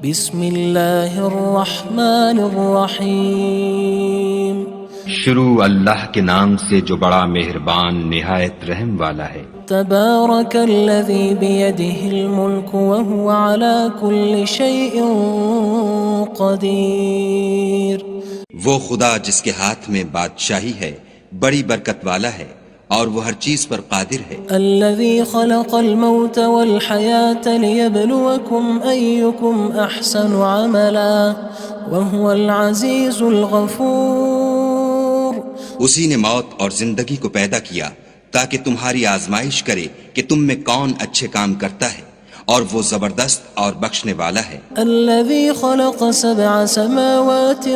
بسم اللہ الرحمن الرحیم شروع اللہ کے نام سے جو بڑا مہربان نہایت رحم والا ہے۔ تبارک الذی بیدہ الملک وہو علی کل شیء قدیر۔ وہ خدا جس کے ہاتھ میں بادشاہی ہے بڑی برکت والا ہے اور وہ ہر چیز پر قادر ہے۔ الذي خلق الموت والحياة ليبلوكم أيكم أحسن عملا وهو العزيز الغفور۔ اسی نے موت اور زندگی کو پیدا کیا تاکہ تمہاری آزمائش کرے کہ تم میں کون اچھے کام کرتا ہے، اور وہ زبردست اور بخشنے والا ہے۔ الذي خلق 7 سماوات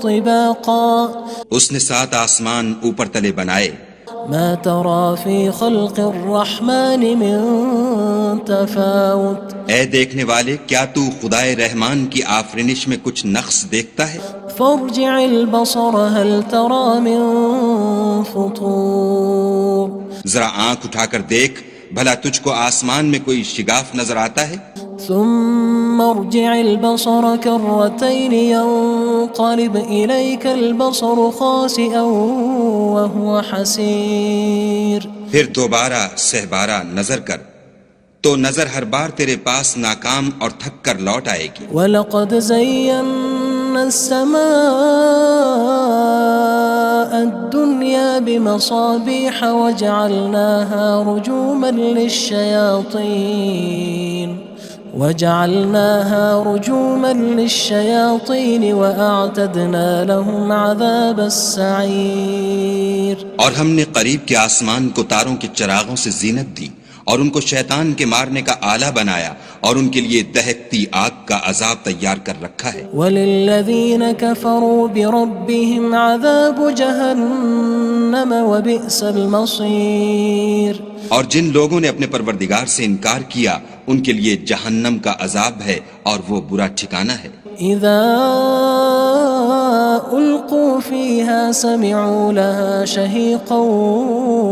طباقا۔ اس نے 7 آسمان اوپر تلے بنائے۔ ما ترى في خلق الرحمن من تفاوت۔ اے دیکھنے والے، کیا تو خدائے رحمان کی آفرینش میں کچھ نقص دیکھتا ہے؟ فارجع البصر هل ترى من فطور۔ ذرا آنکھ اٹھا کر دیکھ، بھلا تجھ کو آسمان میں کوئی شگاف نظر آتا ہے؟ ثم ارجع البصر كرتين ينقلب إليك البصر خاسئا وهو حسير۔ پھر دوبارہ سہبارہ نظر کر تو نظر ہر بار تیرے پاس ناکام اور تھک کر لوٹ آئے گی۔ وَلَقَدْ زَيَّنَّا السَّمَاءَ الدُّنْيَا بِمَصَابِيحَ وَجَعَلْنَاهَا رُجُومًا لِلشَّيَاطِينِ وَأَعْتَدْنَا لَهُمْ عَذَابَ السَّعِيرِ۔ اور ہم نے قریب کے آسمان کو تاروں کے چراغوں سے زینت دی اور ان کو شیطان کے مارنے کا آلہ بنایا، اور ان کے لیے دہکتی آگ کا عذاب تیار کر رکھا ہے۔ وَلِلَّذِينَ كَفَرُوا بِرَبِّهِمْ عَذَابُ جَهَنَّمَ وَبِئْسَ الْمَصِيرُ۔ اور جن لوگوں نے اپنے پروردگار سے انکار کیا ان کے لیے جہنم کا عذاب ہے اور وہ برا ٹھکانہ ہے۔ اذا القوا فيها سمعوا لها شهيقا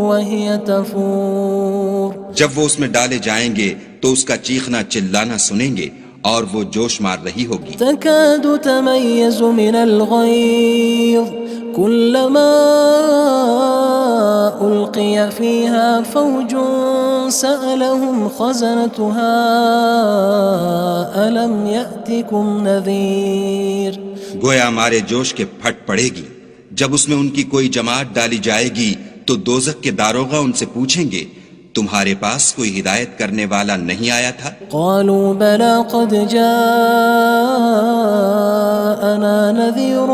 وهي تفور۔ جب وہ اس میں ڈالے جائیں گے تو اس کا چیخنا چلانا سنیں گے اور وہ جوش مار رہی ہوگی۔ تكاد تميز من الغيظ كلما ألقي فيها فوج سألهم خزنتها ألم يأتكم نذير۔ گویا مارے جوش کے پھٹ پڑے گی۔ جب اس میں ان کی کوئی جماعت ڈالی جائے گی تو دوزخ کے داروغہ ان سے پوچھیں گے تمہارے پاس کوئی ہدایت کرنے والا نہیں آیا تھا؟ قالوا بلى قد جاءنا نذير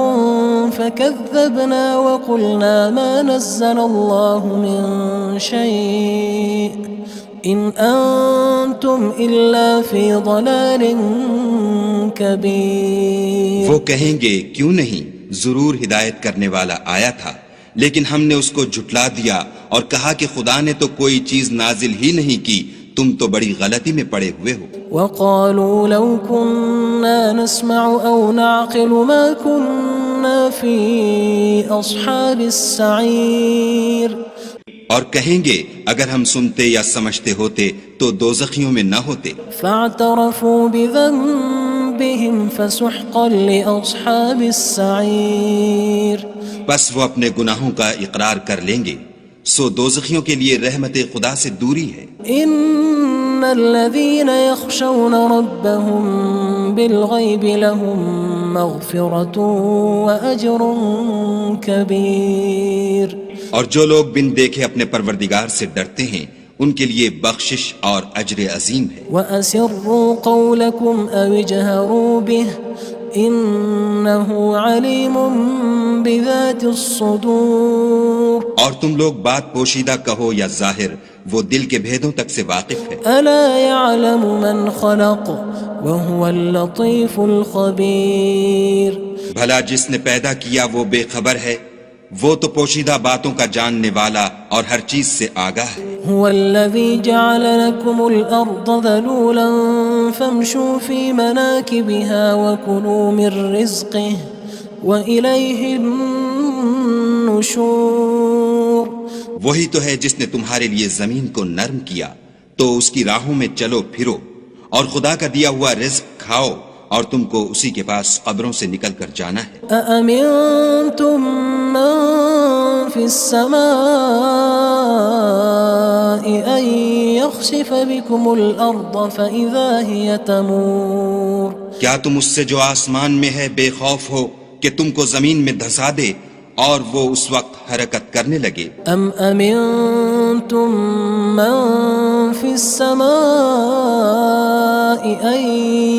فكذبنا وقلنا ما نزل الله من شيء إن أنتم إلا في ضلال كبير۔ وہ کہیں گے کیوں نہیں، ضرور ہدایت کرنے والا آیا تھا، لیکن ہم نے اس کو جھٹلا دیا اور کہا کہ خدا نے تو کوئی چیز نازل ہی نہیں کی، تم تو بڑی غلطی میں پڑے ہوئے ہو۔ وقالوا لو كنا نسمع أو نعقل ما كنا في أصحاب السعير۔ اور کہیں گے اگر ہم سنتے یا سمجھتے ہوتے تو دوزخیوں میں نہ ہوتے۔ فاعترفوا بذنبهم فسحقا لأصحاب السعير۔ بس وہ اپنے گناہوں کا اقرار کر لیں گے، سو دوزخیوں کے لیے رحمت خدا سے دوری ہے۔ ان الذين يخشون ربهم بالغيب لهم مغفرة وأجر كبير۔ اور جو لوگ بن دیکھے اپنے پروردگار سے ڈرتے ہیں ان کے لیے بخشش اور اجر عظیم ہے۔ وَأَسِرُّوا قَوْلَكُمْ أَوِ اجْهَرُوا بِهِ إِنَّهُ عَلِيمٌ بِذَاتِ الصُّدُورِ۔ اور تم لوگ بات پوشیدہ کہو یا ظاہر، وہ دل کے بھیدوں تک سے واقف ہے۔ أَلَا يَعْلَمُ مَنْ خَلَقَ وَهُوَ اللَّطِيفُ الْخَبِيرُ۔ بھلا جس نے پیدا کیا وہ بے خبر ہے، وہ تو پوشیدہ باتوں کا جاننے والا اور ہر چیز سے آگاہ ہے۔ هو الذي جعل لكم الأرض ذلولا فامشوا في مناكبها وكلوا من رزقه وإليه النشور۔ وہی تو ہے جس نے تمہارے لیے زمین کو نرم کیا تو اس کی راہوں میں چلو پھرو اور خدا کا دیا ہوا رزق کھاؤ اور تم کو اسی کے پاس قبروں سے نکل کر جانا ہے۔ أأمنتم من في السماء أن يخسف بكم الأرض فإذا هي تمور کیا تم اس سے جو آسمان میں ہے بے خوف ہو کہ تم کو زمین میں دھسا دے اور وہ اس وقت حرکت کرنے لگے؟ أم أمنتم من في السماء أن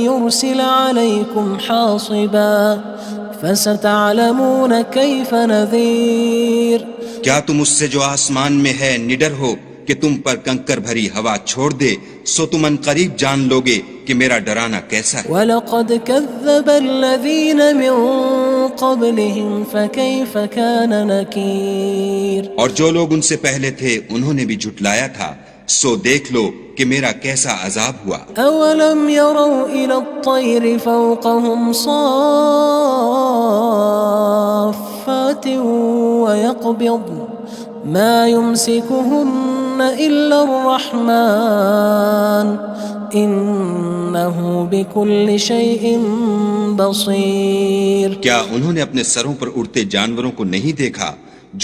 يرسل عليكم حاصبا فستعلمون كيف نذير کیا تم اس سے جو آسمان میں ہے نڈر ہو کہ تم پر کنکر بھری ہوا چھوڑ دے، سو تم ان قریب جان لوگے کہ میرا ڈرانا کیسا ہے۔ وَلَقَدْ كَذَّبَ الَّذِينَ مِن قَبْلِهِمْ فَكَيْفَ كَانَ نَكِيرٌ اور جو لوگ ان سے پہلے تھے انہوں نے بھی جھٹلایا تھا، سو دیکھ لو کہ میرا کیسا عذاب ہوا۔ أَوَلَمْ يَرَوْا إِلَى الطَّيْرِ فَوْقَهُمْ صَافَّاتٍ وَيَقْبِضْنَ مَا يُمْسِكُهُنَّ إِلَّا الرَّحْمَنُ إِنَّهُ بِكُلِّ شَيْءٍ بَصِيرٌ کیا انہوں نے اپنے سروں پر اڑتے جانوروں کو نہیں دیکھا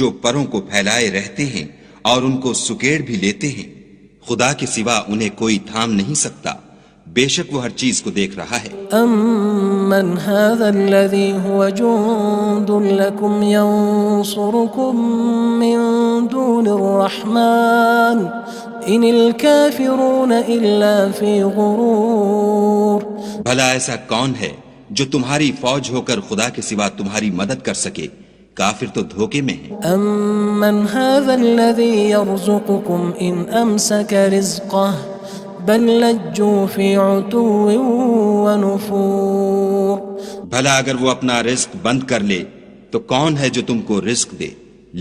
جو پروں کو پھیلائے رہتے ہیں اور ان کو سکیڑ بھی لیتے ہیں؟ خدا کے سوا انہیں کوئی تھام نہیں سکتا، بے شک وہ ہر چیز کو دیکھ رہا ہے۔ أَمَّنْ هَذَا الَّذِي هُوَ جُندٌ لَكُمْ يَنصُرُكُم مِّن دُونِ الرَّحْمَنِ إِنِ الْكَافِرُونَ إِلَّا فِي غُرُورٍ بھلا ایسا کون ہے جو تمہاری فوج ہو کر خدا کے سوا تمہاری مدد کر سکے؟ کافر تو دھوکے میں ہیں۔ أَمَّنْ هَذَا الَّذِي يَرْزُقُكُمْ إِنْ أَمْسَكَ رِزْقَهُ بَلْ لَجُّوا فِي عُتُوٍّ وَنُفُورٍ بھلا اگر وہ اپنا رزق بند کر لے تو کون ہے جو تم کو رزق دے؟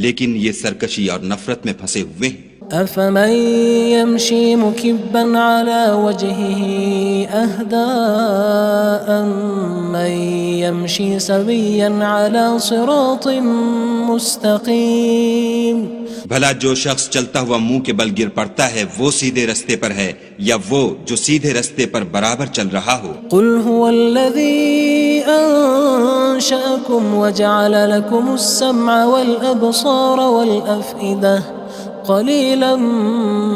لیکن یہ سرکشی اور نفرت میں پھنسے ہوئے ہیں۔ أَفَمَن يَمْشِي مُكِبًّا عَلَى وَجْهِهِ أَهْدَىٰ أَمَّن يَمْشِي سَوِيًّا عَلَى صِرَاطٍ مُّسْتَقِيمٍ بھلا جو شخص چلتا ہوا منہ کے بل گر پڑتا ہے وہ سیدھے رستے پر ہے یا وہ جو سیدھے رستے پر برابر چل رہا ہو؟ قُلْ هُوَ الَّذِي أَنشَأَكُمْ وَجَعَلَ لَكُمُ السَّمْعَ وَالْأَبْصَارَ وَالْأَفْئِدَةَ قَلِيلًا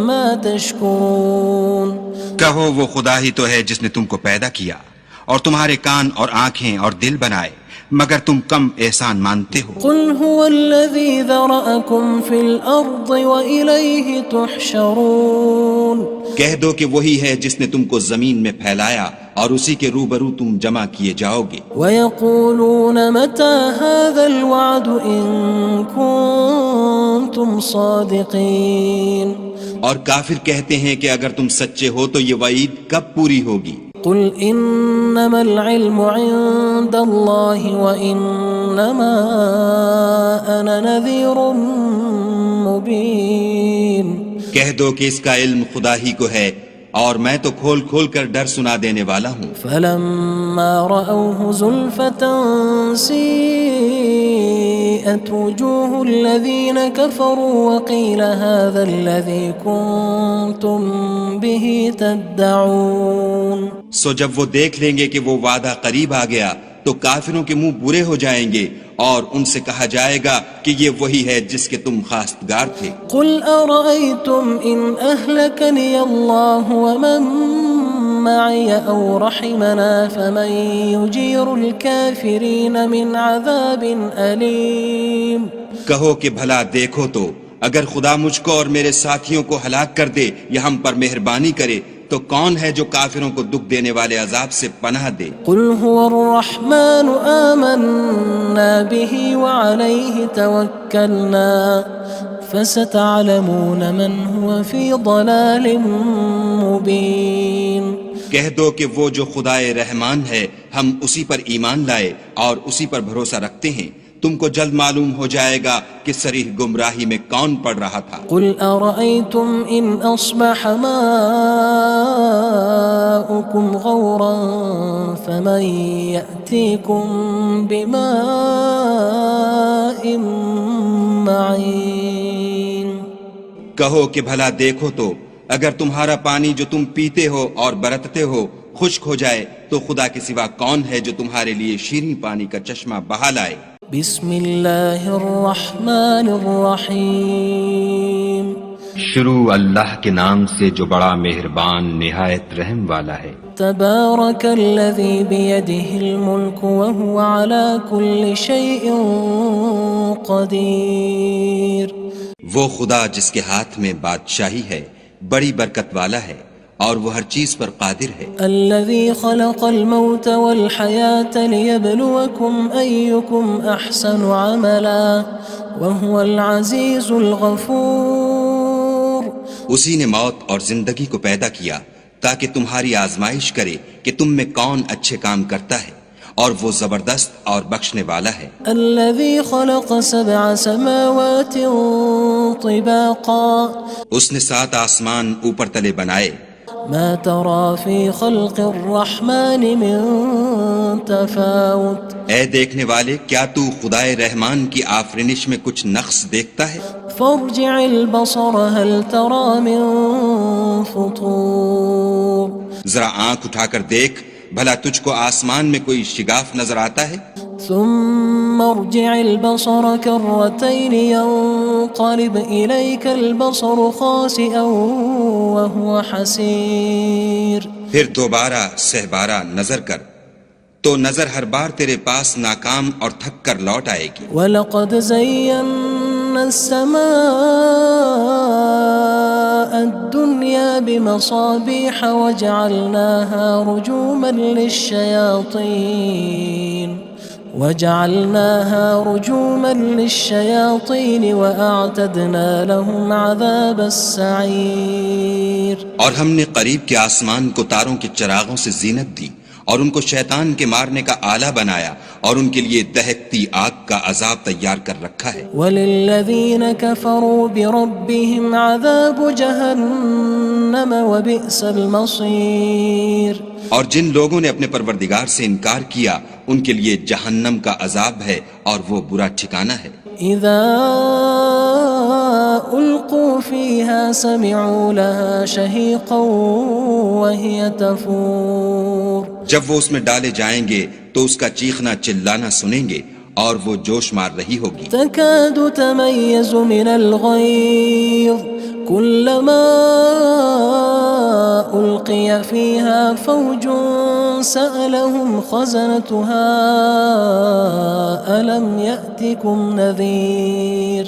مَا تَشْكُرُونَ کہو وہ خدا ہی تو ہے جس نے تم کو پیدا کیا اور تمہارے کان اور آنکھیں اور دل بنائے، مگر تم کم احسان مانتے ہو۔ قُلْ هُوَ الَّذِي ذَرَأَكُمْ فِي الْأَرْضِ وَإِلَيْهِ تُحْشَرُونَ کہہ دو کہ وہی ہے جس نے تم کو زمین میں پھیلایا اور اسی کے روبرو تم جمع کیے جاؤ گے۔ وَيَقُولُونَ مَتَى هَذَا الْوَعْدُ إِن كُنتُمْ صَادِقِينَ اور کافر کہتے ہیں کہ اگر تم سچے ہو تو یہ وعید کب پوری ہوگی؟ قُلْ إِنَّمَا الْعِلْمُ عِندَ اللَّهِ وَإِنَّمَا أَنَا نَذِيرٌ مُّبِينٌ کہہ دو کہ اس کا علم خدا ہی کو ہے اور میں تو کھول کھول کر ڈر سنا دینے والا ہوں۔ فَلَمَّا رَأَوْهُ زُلْفَةً سِيئَتْ وُجُوهُ الَّذِينَ كَفَرُوا وَقِيلَ هَذَا الَّذِي كُنتُم بِهِ تَدَّعُونَ سو جب وہ دیکھ لیں گے کہ وہ وعدہ قریب آ گیا تو کافروں کے منہ برے ہو جائیں گے اور ان سے کہا جائے گا کہ یہ وہی ہے جس کے تم خواستگار تھے۔ قُلْ أَرَأَيْتُمْ إِنْ أَهْلَكَنِيَ اللَّهُ وَمَن مَّعِيَ أَوْ رَحِمَنَا فَمَن يُجِيرُ الْكَافِرِينَ مِنْ عَذَابٍ أَلِيمٍ کہو کہ بھلا دیکھو تو اگر خدا مجھ کو اور میرے ساتھیوں کو ہلاک کر دے یا ہم پر مہربانی کرے تو کون ہے جو کافروں کو دکھ دینے والے عذاب سے پناہ دے؟ قُلْ هُوَ الرَّحْمَنُ آمَنَّا بِهِ وَعَلَيْهِ تَوَكَّلْنَا فَسَتَعْلَمُونَ مَنْ هُوَ فِي ضَلَالٍ مُّبِينٍ کہہ دو کہ وہ جو خدائے رحمان ہے ہم اسی پر ایمان لائے اور اسی پر بھروسہ رکھتے ہیں، تم کو جلد معلوم ہو جائے گا کہ صریح گمراہی میں کون پڑ رہا تھا۔ قُلْ أَرَأَيْتُمْ إِنْ أَصْبَحَ مَاؤُكُمْ غَوْرًا فَمَن يَأْتِيكُم بِمَاءٍ مَّعِينٍ کہو کہ بھلا دیکھو تو اگر تمہارا پانی جو تم پیتے ہو اور برتتے ہو خشک ہو جائے تو خدا کے سوا کون ہے جو تمہارے لیے شیریں پانی کا چشمہ بہا لائے؟ بسم اللہ الرحمن الرحیم شروع اللہ کے نام سے جو بڑا مہربان نہایت رحم والا ہے۔ تبارک الذی بیدہ الملک وہو علی کل شیء قدیر۔ وہ خدا جس کے ہاتھ میں بادشاہی ہے بڑی برکت والا ہے اور وہ ہر چیز پر قادر ہے۔ الذي خلق الموت والحياة ليبلوكم أيكم أحسن عملا وهو العزيز الغفور۔ اسی نے موت اور زندگی کو پیدا کیا تاکہ تمہاری آزمائش کرے کہ تم میں کون اچھے کام کرتا ہے، اور وہ زبردست اور بخشنے والا ہے۔ الذي خلق 7 سماوات طباقا۔ اس نے 7 آسمان اوپر تلے بنائے۔ ما ترى في خلق الرحمن من تفاوت۔ اے دیکھنے والے، کیا تو خدائے رحمان کی آفرینش میں کچھ نقص دیکھتا ہے؟ فارجع البصر هل ترى من فطور۔ ذرا آنکھ اٹھا کر دیکھ، بھلا تجھ کو آسمان میں کوئی شگاف نظر آتا ہے؟ ثم ارجع البصر كرتين ينقلب إليك البصر خاسئا وهو حسير۔ پھر دوبارہ سہبارہ نظر کر تو نظر ہر بار تیرے پاس ناکام اور تھک کر لوٹ آئے گی۔ وَلَقَدْ زَيَّنَّا السَّمَاءَ الدُّنْيَا بِمَصَابِيحَ وَجَعَلْنَاهَا رُجُومًا لِلشَّيَاطِينِ وَأَعْتَدْنَا لَهُمْ عَذَابَ السَّعِيرِ۔ اور ہم نے قریب کے آسمان کو تاروں کے چراغوں سے زینت دی اور ان کو شیطان کے مارنے کا آلہ بنایا، اور ان کے لیے دہکتی آگ کا عذاب تیار کر رکھا ہے۔ وَلِلَّذِينَ كَفَرُوا بِرَبِّهِمْ عَذَابُ جَهَنَّمَ وَبِئْسَ الْمَصِيرُ۔ اور جن لوگوں نے اپنے پروردگار سے انکار کیا ان کے لیے جہنم کا عذاب ہے اور وہ برا ٹھکانہ ہے۔ اذا القوا فيها سمعوا لها شهيقا وهي تفور۔ جب وہ اس میں ڈالے جائیں گے تو اس کا چیخنا چلانا سنیں گے اور وہ جوش مار رہی ہوگی۔ تكاد تميز من الغيظ كلما ألقي فيها فوج سألهم خزنتها ألم يأتكم نذير۔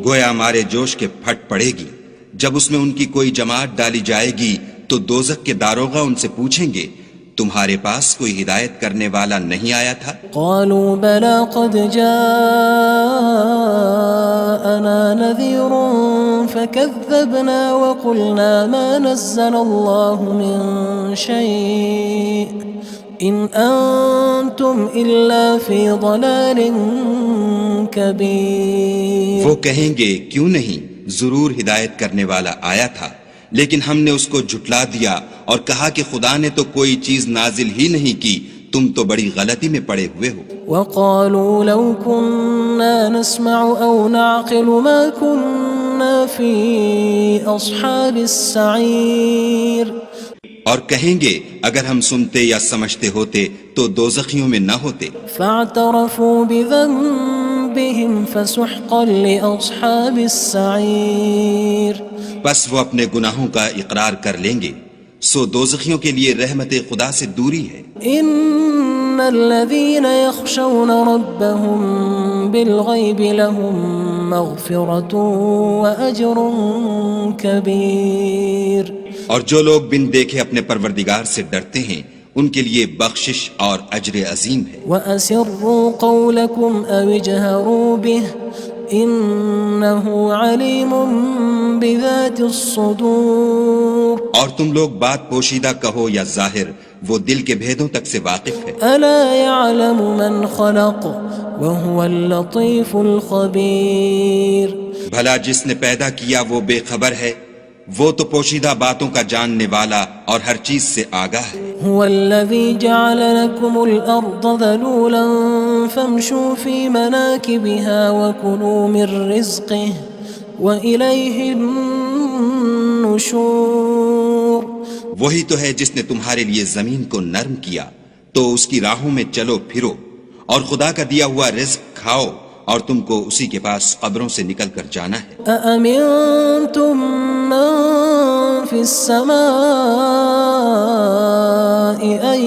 گویا ہمارے جوش کے پھٹ پڑے گی جب اس میں ان کی کوئی جماعت ڈالی جائے گی تو دوزخ کے داروغہ ان سے پوچھیں گے تمہارے پاس کوئی ہدایت کرنے والا نہیں آیا تھا؟ قالوا بلى قد جاءنا نذير فكذبنا وقلنا ما نزل الله من شيء إن أنتم إلا في ضلال كبير۔ وہ کہیں گے کیوں نہیں، ضرور ہدایت کرنے والا آیا تھا، لیکن ہم نے اس کو جھٹلا دیا اور کہا کہ خدا نے تو کوئی چیز نازل ہی نہیں کی، تم تو بڑی غلطی میں پڑے ہوئے ہو۔ وقالوا لو كنا نسمع أو نعقل ما كنا في أصحاب السعير۔ اور کہیں گے اگر ہم سنتے یا سمجھتے ہوتے تو دوزخیوں میں نہ ہوتے۔ فاعترفوا بذنبهم فسحقا لأصحاب السعير۔ بس وہ اپنے گناہوں کا اقرار کر لیں گے، سو دوزخیوں کے لیے رحمت خدا سے دوری ہے۔ ان الذين يخشون ربهم بالغيب لهم مغفرة وأجر كبير۔ اور جو لوگ بن دیکھے اپنے پروردگار سے ڈرتے ہیں ان کے لیے بخشش اور اجر عظیم ہے۔ وَأَسِرُّوا قَوْلَكُمْ أَوِ اجْهَرُوا بِهِ إِنَّهُ عَلِيمٌ بِذَاتِ الصُّدُورِ۔ اور تم لوگ بات پوشیدہ کہو یا ظاہر، وہ دل کے بھیدوں تک سے واقف ہے۔ أَلَا يَعْلَمُ مَنْ خَلَقَ وَهُوَ اللَّطِيفُ الْخَبِيرُ۔ بھلا جس نے پیدا کیا وہ بے خبر ہے، وہ تو پوشیدہ باتوں کا جاننے والا اور ہر چیز سے آگاہ ہے۔ هو الذي جعل لكم الأرض ذلولا فامشوا في مناكبها وكلوا من رزقه وإليه النشور۔ النشور وہی تو ہے جس نے تمہارے لیے زمین کو نرم کیا تو اس کی راہوں میں چلو پھرو، اور خدا کا دیا ہوا رزق کھاؤ، اور تم کو اسی کے پاس قبروں سے نکل کر جانا ہے۔ أأمنتم من في السماء أن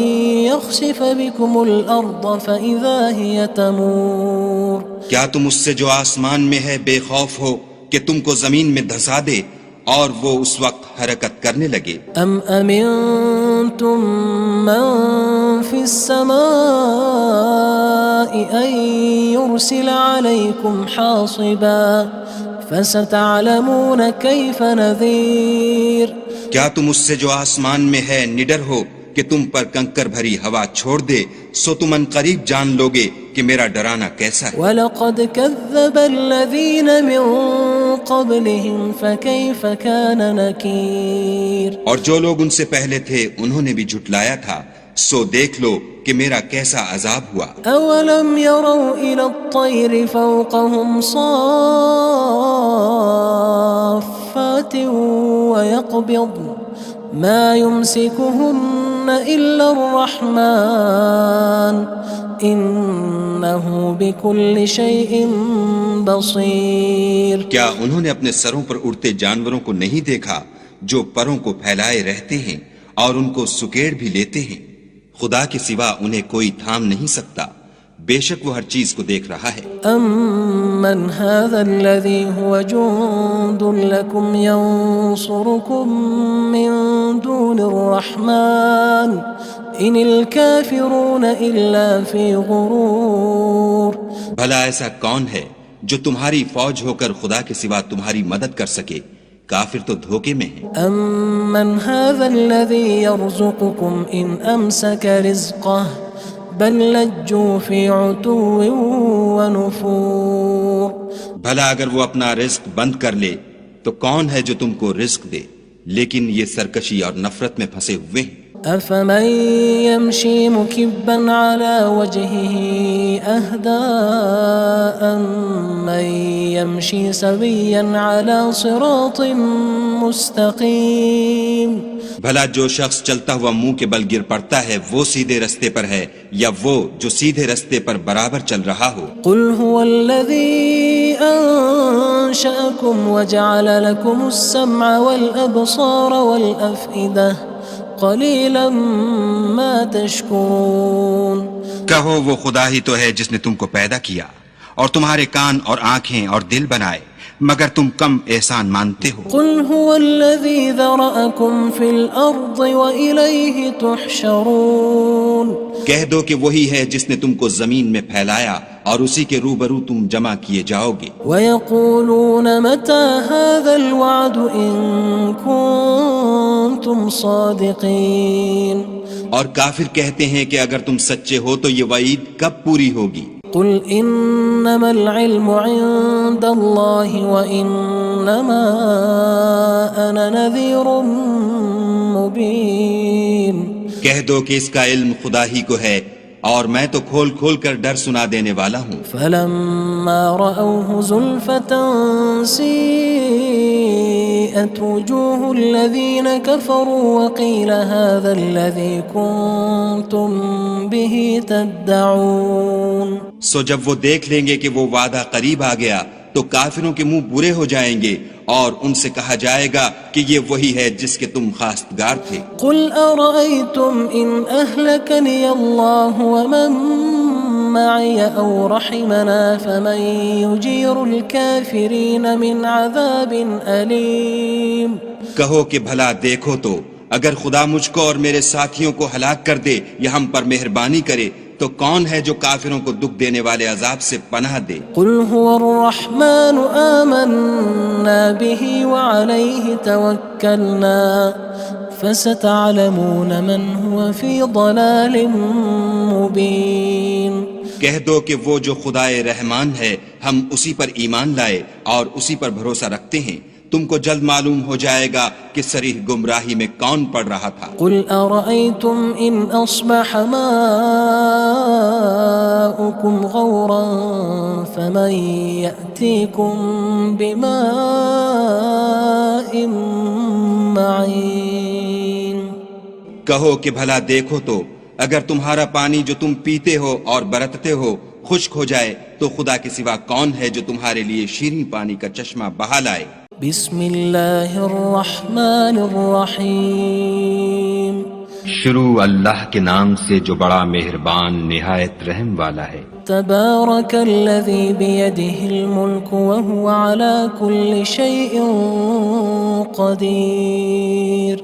يخسف بكم الأرض فإذا هي تمور کیا تم اس سے جو آسمان میں ہے بے خوف ہو کہ تم کو زمین میں دھسا دے اور وہ اس وقت حرکت کرنے لگے؟ أم أمنتم من في السماء أن يرسل عليكم حاصبا فستعلمون كيف نذير کیا تم اس سے جو آسمان میں ہے نڈر ہو کہ تم پر کنکر بھری ہوا چھوڑ دے، سو تم ان قریب جان لوگے کہ میرا ڈرانا کیسا ہے۔ وَلَقَدْ كَذَّبَ الَّذِينَ مِن قَبْلِهِمْ فَكَيْفَ كَانَ نَكِيرٌ اور جو لوگ ان سے پہلے تھے انہوں نے بھی جھٹلایا تھا، سو دیکھ لو کہ میرا کیسا عذاب ہوا۔ أَوَلَمْ يَرَوْا إِلَى الطَّيْرِ فَوْقَهُمْ صَافَّاتٍ وَيَقْبِضْنَ مَا يُمْسِكُهُنَّ إِلَّا الرَّحْمَنُ إِنَّهُ بِكُلِّ شَيْءٍ بَصِيرٌ کیا انہوں نے اپنے سروں پر اڑتے جانوروں کو نہیں دیکھا جو پروں کو پھیلائے رہتے ہیں اور ان کو سکیڑ بھی لیتے ہیں؟ خدا کے سوا انہیں کوئی تھام نہیں سکتا، بے شک وہ ہر چیز کو دیکھ رہا ہے۔ أَمَّنْ هَذَا الَّذِي هُوَ جُندٌ لَكُمْ يَنصُرُكُم مِّن دُونِ الرَّحْمَنِ إِنِ الْكَافِرُونَ إِلَّا فِي غُرُورٍ بھلا ایسا کون ہے جو تمہاری فوج ہو کر خدا کے سوا تمہاری مدد کر سکے؟ کافر تو دھوکے میں ہیں۔ أَمَّنْ هَذَا الَّذِي يَرْزُقُكُمْ إِنْ أَمْسَكَ رِزْقَهُ بَلْ لَجُّوا فِي عُتُوٍّ وَنُفُورٍ بھلا اگر وہ اپنا رزق بند کر لے تو کون ہے جو تم کو رزق دے؟ لیکن یہ سرکشی اور نفرت میں پھنسے ہوئے ہیں۔ أَفَمَن يَمْشِي مُكِبًّا عَلَى وَجْهِهِ أَهْدَىٰ أَمَّن يَمْشِي سَوِيًّا عَلَى صِرَاطٍ مُّسْتَقِيمٍ بھلا جو شخص چلتا ہوا منہ کے بل گر پڑتا ہے وہ سیدھے رستے پر ہے یا وہ جو سیدھے رستے پر برابر چل رہا ہو؟ قُلْ هُوَ الَّذِي أَنشَأَكُمْ وَجَعَلَ لَكُمُ السَّمْعَ وَالْأَبْصَارَ وَالْأَفْئِدَةَ قَلِيلًا مَا تَشْكُرُونَ کہو وہ خدا ہی تو ہے جس نے تم کو پیدا کیا اور تمہارے کان اور آنکھیں اور دل بنائے، مگر تم کم احسان مانتے ہو۔ قُلْ هُوَ الَّذِي ذَرَأَكُمْ فِي الْأَرْضِ وَإِلَيْهِ تُحْشَرُونَ کہہ دو کہ وہی ہے جس نے تم کو زمین میں پھیلایا اور اسی کے روبرو تم جمع کیے جاؤ گے۔ وَيَقُولُونَ مَتَى هَذَا الْوَعْدُ إِن كُنتُمْ صَادِقِينَ اور کافر کہتے ہیں کہ اگر تم سچے ہو تو یہ وعید کب پوری ہوگی؟ قُلْ إِنَّمَا الْعِلْمُ عِندَ اللَّهِ وَإِنَّمَا أَنَا نَذِيرٌ مُّبِينٌ کہہ دو کہ اس کا علم خدا ہی کو ہے اور میں تو کھول کھول کر ڈر سنا دینے والا ہوں۔ فَلَمَّا رَأَوْهُ زُلْفَةً سِيئَتْ وُجُوهُ الَّذِينَ كَفَرُوا وَقِيلَ هَذَا الَّذِي كُنتُم بِهِ تَدَّعُونَ سو جب وہ دیکھ لیں گے کہ وہ وعدہ قریب آ گیا تو کافروں کے منہ برے ہو جائیں گے اور ان سے کہا جائے گا کہ یہ وہی ہے جس کے تم خواستگار تھے۔ قُلْ أَرَأَيْتُمْ إِنْ أَهْلَكَنِيَ اللَّهُ وَمَن مَّعِيَ أَوْ رَحِمَنَا فَمَن يُجِيرُ الْكَافِرِينَ مِنْ عَذَابٍ أَلِيمٍ کہو کہ بھلا دیکھو تو اگر خدا مجھ کو اور میرے ساتھیوں کو ہلاک کر دے یا ہم پر مہربانی کرے تو کون ہے جو کافروں کو دکھ دینے والے عذاب سے پناہ دے؟ قُلْ هُوَ الرَّحْمَنُ آمَنَّا بِهِ وَعَلَيْهِ تَوَكَّلْنَا فَسَتَعْلَمُونَ مَنْ هُوَ فِي ضَلَالٍ مُّبِينٍ کہہ دو کہ وہ جو خدائے رحمان ہے ہم اسی پر ایمان لائے اور اسی پر بھروسہ رکھتے ہیں، تم کو جلد معلوم ہو جائے گا کہ صریح گمراہی میں کون پڑ رہا تھا۔ قُلْ أَرَأَيْتُمْ إِنْ أَصْبَحَ مَاؤُكُمْ غَوْرًا فَمَن يَأْتِيكُم بِمَاءٍ کہو کہ بھلا دیکھو تو اگر تمہارا پانی جو تم پیتے ہو اور برتتے ہو خشک ہو جائے تو خدا کے سوا کون ہے جو تمہارے لیے شیریں پانی کا چشمہ بہا لائے؟ بسم اللہ الرحمن الرحیم شروع اللہ کے نام سے جو بڑا مہربان نہایت رحم والا ہے۔ تبارک الذی بیدہ الملک وہو علی کل شیء قدیر۔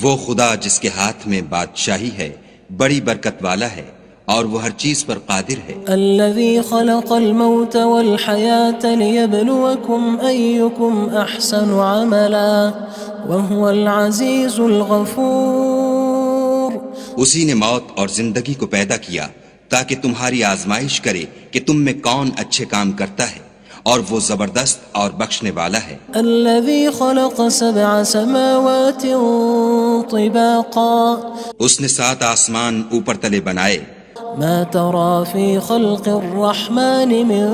وہ خدا جس کے ہاتھ میں بادشاہی ہے بڑی برکت والا ہے اور وہ ہر چیز پر قادر ہے۔ الذي خلق الموت والحياة ليبلوكم أيكم أحسن عملا وهو العزيز الغفور۔ اسی نے موت اور زندگی کو پیدا کیا تاکہ تمہاری آزمائش کرے کہ تم میں کون اچھے کام کرتا ہے، اور وہ زبردست اور بخشنے والا ہے۔ الذي خلق 7 سماوات طباقا۔ اس نے 7 آسمان اوپر تلے بنائے۔ ما ترى في خلق الرحمن من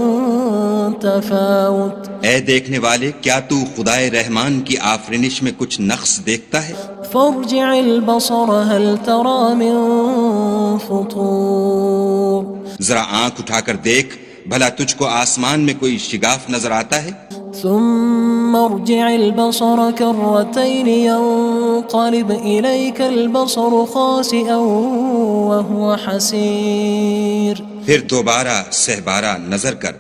تفاوت۔ اے دیکھنے والے، کیا تو خدائے رحمان کی آفرینش میں کچھ نقص دیکھتا ہے؟ فارجع البصر هل ترى من فطور۔ ذرا آنکھ اٹھا کر دیکھ، بھلا تجھ کو آسمان میں کوئی شگاف نظر آتا ہے؟ ثم ارجع البصر كرتين ينقلب إليك البصر خاسئا وهو حسير۔ پھر دوبارہ سہبارہ نظر کر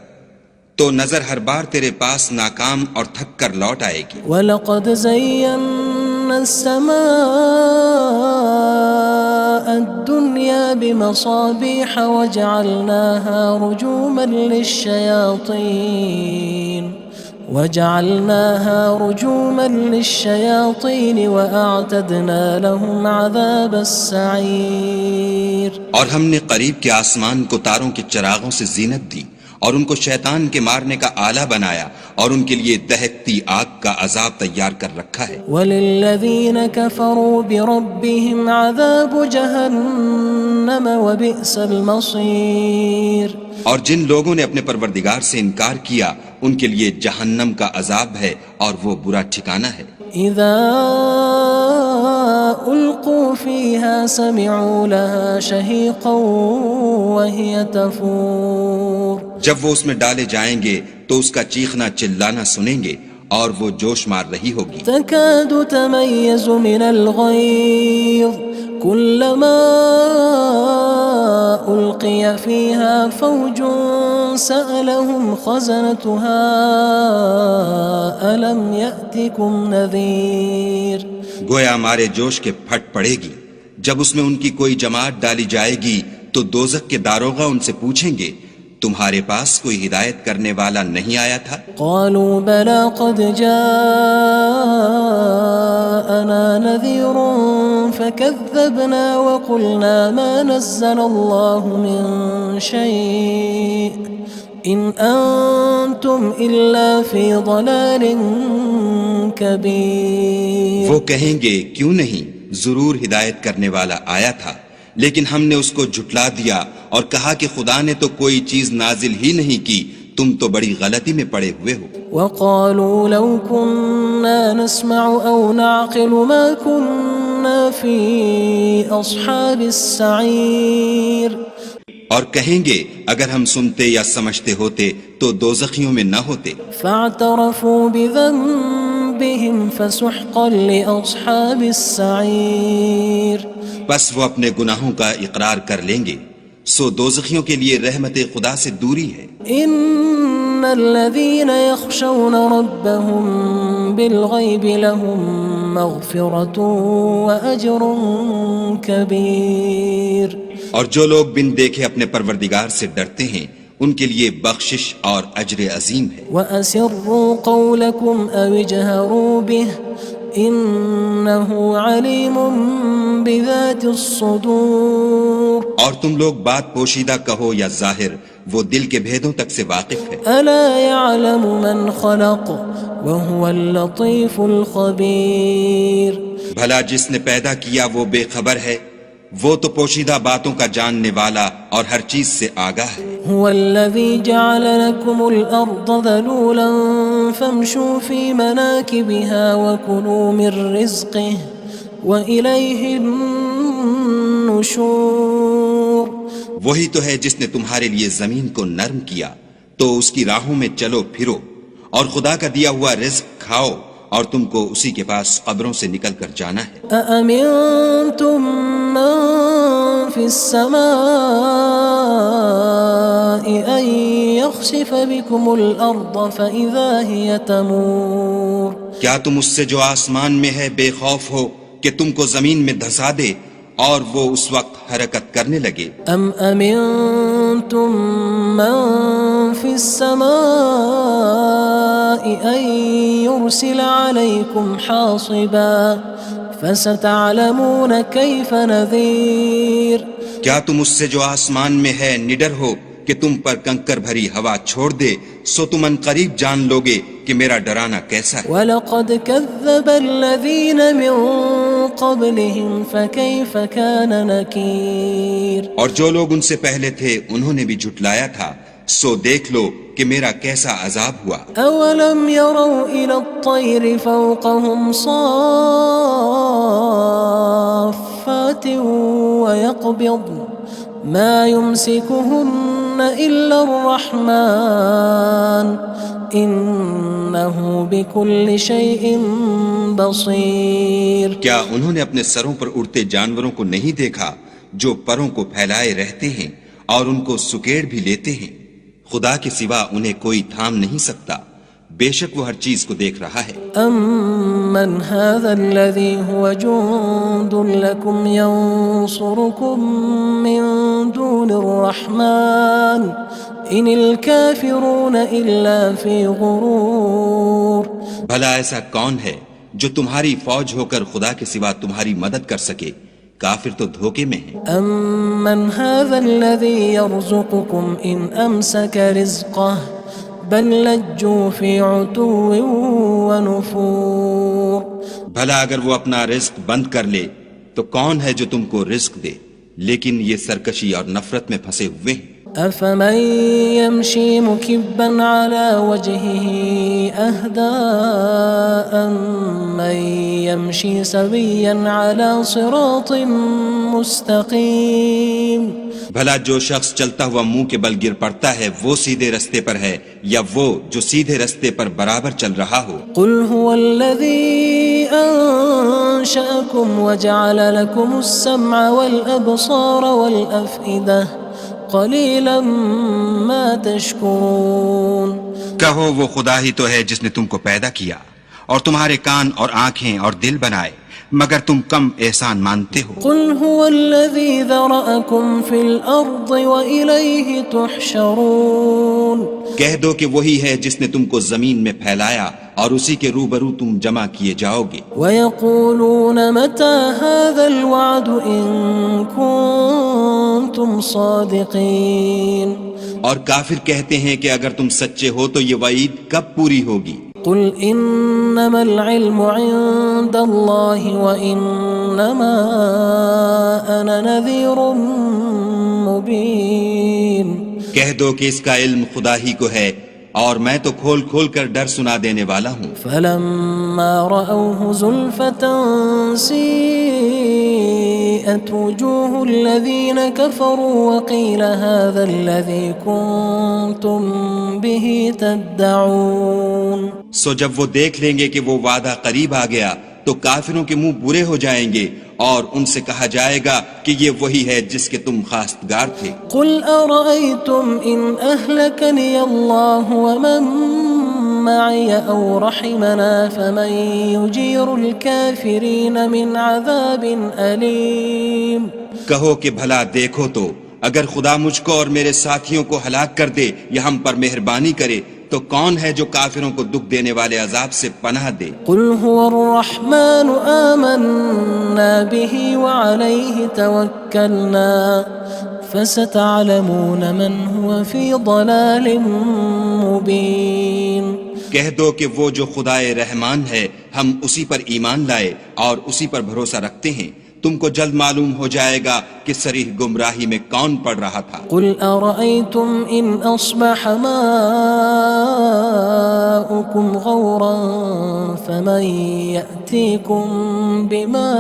تو نظر ہر بار تیرے پاس ناکام اور تھک کر لوٹ آئے گی۔ وَلَقَدْ زَيَّنَّا السَّمَاءَ الدُّنْيَا بِمَصَابِيحَ وَجَعَلْنَاهَا رُجُومًا لِلشَّيَاطِينِ وَأَعْتَدْنَا لَهُمْ عَذَابَ السَّعِيرِ۔ اور ہم نے قریب کے آسمان کو تاروں کے چراغوں سے زینت دی اور ان کو شیطان کے مارنے کا آلہ بنایا اور ان کے لیے دہکتی آگ کا عذاب تیار کر رکھا ہے۔ وَلِلَّذِينَ كَفَرُوا بِرَبِّهِمْ عَذَابُ جَهَنَّمَ وَبِئْسَ الْمَصِيرُ۔ اور جن لوگوں نے اپنے پروردگار سے انکار کیا ان کے لیے جہنم کا عذاب ہے اور وہ برا ٹھکانہ ہے۔ اذا القوا فيها سمعوا لها شهيقا وهي تفور۔ جب وہ اس میں ڈالے جائیں گے تو اس کا چیخنا چلانا سنیں گے اور وہ جوش مار رہی ہوگی۔ تكاد تميز من الغيظ كلما ألقي فيها فوج سألهم خزنتها ألم يأتكم نذير۔ گویا مارے جوش کے پھٹ پڑے گی۔ جب اس میں ان کی کوئی جماعت ڈالی جائے گی تو دوزخ کے داروغہ ان سے پوچھیں گے تمہارے پاس کوئی ہدایت کرنے والا نہیں آیا تھا؟ قالوا بلى قد جاءنا نذير فكذبنا وقلنا ما نزل الله من شيء إن أنتم إلا في ضلال كبير۔ وہ کہیں گے کیوں نہیں، ضرور ہدایت کرنے والا آیا تھا، لیکن ہم نے اس کو جھٹلا دیا اور کہا کہ خدا نے تو کوئی چیز نازل ہی نہیں کی، تم تو بڑی غلطی میں پڑے ہوئے ہو۔ وقالوا لو كنا نسمع أو نعقل ما كنا في أصحاب السعير۔ اور کہیں گے اگر ہم سنتے یا سمجھتے ہوتے تو دوزخیوں میں نہ ہوتے۔ فاعترفوا بذنبهم فسحقا لأصحاب السعير۔ بس وہ اپنے گناہوں کا اقرار کر لیں گے، سو دوزخیوں کے لیے رحمت خدا سے دوری ہے۔ ان الذين يخشون ربهم بالغيب لهم مغفرة وأجر كبير۔ اور جو لوگ بن دیکھے اپنے پروردگار سے ڈرتے ہیں ان کے لیے بخشش اور اجر عظیم ہے۔ وَأَسِرُّوا قَوْلَكُمْ أَوِ اجْهَرُوا بِهِ إِنَّهُ عَلِيمٌ بِذَاتِ الصُّدُورِ۔ اور تم لوگ بات پوشیدہ کہو یا ظاہر، وہ دل کے بھیدوں تک سے واقف ہے۔ أَلَا يَعْلَمُ مَنْ خَلَقَ وَهُوَ اللَّطِيفُ الْخَبِيرُ۔ بھلا جس نے پیدا کیا وہ بے خبر ہے، وہ تو پوشیدہ باتوں کا جاننے والا اور ہر چیز سے آگاہ ہے۔ هو الذي جعل لكم الأرض ذلولا فامشوا في مناكبها وكلوا من رزقه وإليه النشور۔ النشور وہی تو ہے جس نے تمہارے لیے زمین کو نرم کیا تو اس کی راہوں میں چلو پھرو، اور خدا کا دیا ہوا رزق کھاؤ، اور تم کو اسی کے پاس قبروں سے نکل کر جانا ہے۔ أأمنتم من في السماء أن يخسف بكم الأرض فإذا هي تمور کیا تم اس سے جو آسمان میں ہے بے خوف ہو کہ تم کو زمین میں دھسا دے اور وہ اس وقت حرکت کرنے لگے؟ أم أمنتم من في السماء أن يرسل عليكم حاصبا فستعلمون كيف نذير کیا تم اس سے جو آسمان میں ہے نڈر ہو کہ تم پر کنکر بھری ہوا چھوڑ دے، سو تم ان قریب جان لوگے کہ میرا ڈرانا کیسا ہے۔ وَلَقَدْ كَذَّبَ الَّذِينَ مِن قَبْلِهِمْ فَكَيْفَ كَانَ نَكِيرٌ اور جو لوگ ان سے پہلے تھے انہوں نے بھی جھٹلایا تھا، سو دیکھ لو کہ میرا کیسا عذاب ہوا۔ أَوَلَمْ يَرَوْا إِلَى الطَّيْرِ فَوْقَهُمْ صَافَّاتٍ وَيَقْبِضْنَ مَا يُمْسِكُهُنَّ إِلَّا الرَّحْمَنُ إِنَّهُ بِكُلِّ شَيْءٍ بَصِيرٌ کیا انہوں نے اپنے سروں پر اڑتے جانوروں کو نہیں دیکھا جو پروں کو پھیلائے رہتے ہیں اور ان کو سکیڑ بھی لیتے ہیں؟ خدا کے سوا انہیں کوئی تھام نہیں سکتا، بے شک وہ ہر چیز کو دیکھ رہا ہے۔ أَمَّنْ هَذَا الَّذِي هُوَ جُندٌ لَكُمْ يَنصُرُكُم مِّن دُونِ الرَّحْمَنِ إِنِ الْكَافِرُونَ إِلَّا فِي غُرُورٍ بھلا ایسا کون ہے جو تمہاری فوج ہو کر خدا کے سوا تمہاری مدد کر سکے؟ کافر تو دھوکے میں ہیں۔ أَمَّنْ هَذَا الَّذِي يَرْزُقُكُمْ إِنْ أَمْسَكَ رِزْقَهُ بَلْ لَجُّوا فِي عُتُوٍّ وَنُفُورٍ بھلا اگر وہ اپنا رزق بند کر لے تو کون ہے جو تم کو رزق دے؟ لیکن یہ سرکشی اور نفرت میں پھنسے ہوئے ہیں۔ أَفَمَن يَمْشِي مُكِبًّا عَلَى وَجْهِهِ أَهْدَىٰ أَمَّن يَمْشِي سَوِيًّا عَلَى صِرَاطٍ مُّسْتَقِيمٍ بھلا جو شخص چلتا ہوا منہ کے بل گر پڑتا ہے وہ سیدھے رستے پر ہے یا وہ جو سیدھے رستے پر برابر چل رہا ہو؟ قُلْ هُوَ الَّذِي أَنشَأَكُمْ وَجَعَلَ لَكُمُ السَّمْعَ وَالْأَبْصَارَ وَالْأَفْئِدَةَ قَلِيلًا مَا تَشْكُرُونَ کہو وہ خدا ہی تو ہے جس نے تم کو پیدا کیا اور تمہارے کان اور آنکھیں اور دل بنائے، مگر تم کم احسان مانتے ہو۔ قُلْ هُوَ الَّذِي ذَرَأَكُمْ فِي الْأَرْضِ وَإِلَيْهِ تُحْشَرُونَ کہہ دو کہ وہی ہے جس نے تم کو زمین میں پھیلایا اور اسی کے روبرو تم جمع کیے جاؤ گے۔ وَيَقُولُونَ مَتَى هَذَا الْوَعْدُ إِن كُنتُمْ صَادِقِينَ اور کافر کہتے ہیں کہ اگر تم سچے ہو تو یہ وعید کب پوری ہوگی؟ قُلْ إِنَّمَا الْعِلْمُ عِندَ اللَّهِ وَإِنَّمَا أَنَا نَذِيرٌ مُّبِينٌ کہہ دو کہ اس کا علم خدا ہی کو ہے اور میں تو کھول کھول کر ڈر سنا دینے والا ہوں۔ فَلَمَّا رَأَوْهُ زُلْفَةً سِيئَتْ وُجُوهُ الَّذِينَ كَفَرُوا وَقِيلَ هَذَا الَّذِي كُنتُم بِهِ تَدَّعُونَ سو جب وہ دیکھ لیں گے کہ وہ وعدہ قریب آ گیا تو کافروں کے منہ برے ہو جائیں گے اور ان سے کہا جائے گا کہ یہ وہی ہے جس کے تم خواستگار تھے۔ قُلْ أَرَأَيْتُمْ إِنْ أَهْلَكَنِيَ اللَّهُ وَمَن مَّعِيَ أَوْ رَحِمَنَا فَمَن يُجِيرُ الْكَافِرِينَ مِنْ عَذَابٍ أَلِيمٍ کہو کہ بھلا دیکھو تو اگر خدا مجھ کو اور میرے ساتھیوں کو ہلاک کر دے یا ہم پر مہربانی کرے تو کون ہے جو کافروں کو دکھ دینے والے عذاب سے پناہ دے؟ قُلْ هُوَ الرَّحْمَنُ آمَنَّا بِهِ وَعَلَيْهِ تَوَكَّلْنَا فَسَتَعْلَمُونَ مَنْ هُوَ فِي ضَلَالٍ مُّبِينٍ کہہ دو کہ وہ جو خدائے رحمان ہے ہم اسی پر ایمان لائے اور اسی پر بھروسہ رکھتے ہیں، تم کو جلد معلوم ہو جائے گا کہ صریح گمراہی میں کون پڑ رہا تھا۔ قُلْ أَرَأَيْتُمْ إِنْ أَصْبَحَ مَاؤُكُمْ غَوْرًا فَمَن يَأْتِيكُم بِمَاءٍ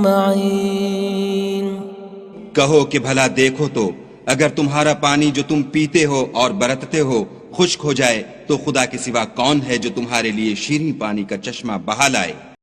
معين کہو کہ بھلا دیکھو تو اگر تمہارا پانی جو تم پیتے ہو اور برتتے ہو خشک ہو جائے تو خدا کے سوا کون ہے جو تمہارے لیے شیریں پانی کا چشمہ بہا لائے؟